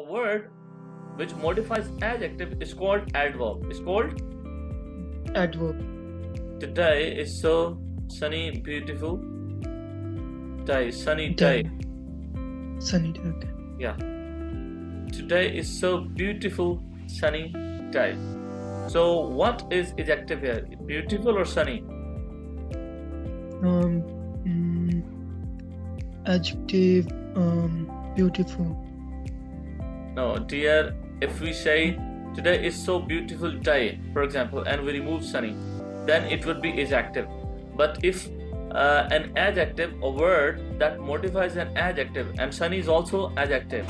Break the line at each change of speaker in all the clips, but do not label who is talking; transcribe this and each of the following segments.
word which modifies adjective is called adverb. It's called
Adverb.
today is so sunny, beautiful day. Sunny day.
Sunny day. Okay.
Yeah. Today is so beautiful sunny day. So what is adjective here? Beautiful or sunny?
Adjective. Beautiful.
No, dear, if we say today is so beautiful day, for example, and we remove sunny, then it would be adjective. But if an adjective, a word that modifies an adjective, and sunny is also adjective.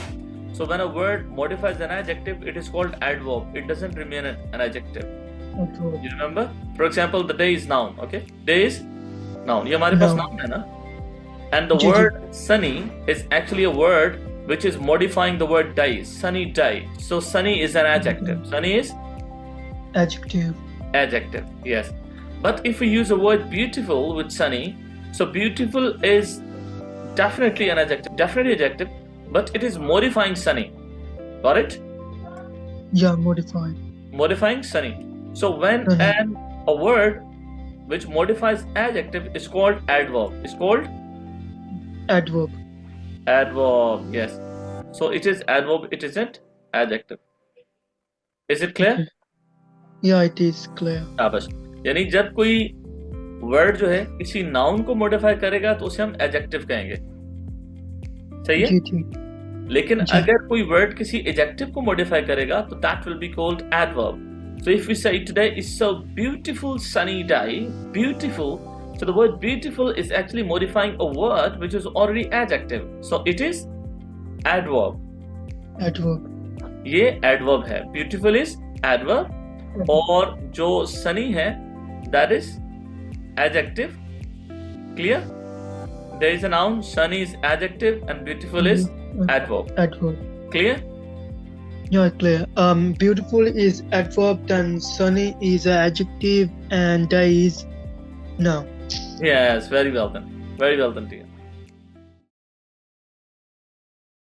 So when a word modifies an adjective, it is called adverb. It doesn't remain an adjective.
Adverb.
You remember? For example, the day is noun. Okay, day is noun. ये हमारे पास noun है ना? And the word sunny is actually a word which is modifying the word day. Sunny day. So sunny is an adjective. Sunny is
Adjective.
adjective. Yes. But if we use the word beautiful with sunny, so beautiful is definitely an adjective. Definitely adjective. But it is modifying sunny. Got it?
Yeah, modified.
Modifying sunny. So when a word which modifies adjective is called adverb. It's called
Adverb.
adverb. Yes. So it is adverb. It isn't adjective. Is it clear?
Yeah, it is clear.
बस यानी जब कोई word जो है किसी noun को modify करेगा तो उसे हम एडजेक्टिव कहेंगे. सही है?
जी.
लेकिन अगर कोई वर्ड किसी एडजेक्टिव को मॉडिफाई करेगा तो that will be called adverb. So if we say today is so beautiful sunny day, beautiful, so the word beautiful is actually modifying a word which is already adjective. So it is adverb.
Adverb.
ये adverb है. Beautiful is adverb और जो sunny है that is adjective. Clear? There is a noun, sunny is adjective and beautiful is adverb.
Adverb.
Clear?
Yeah, clear. Beautiful is adverb, then sunny is an adjective, and day is noun.
Yes, very well done. Very well done, dear.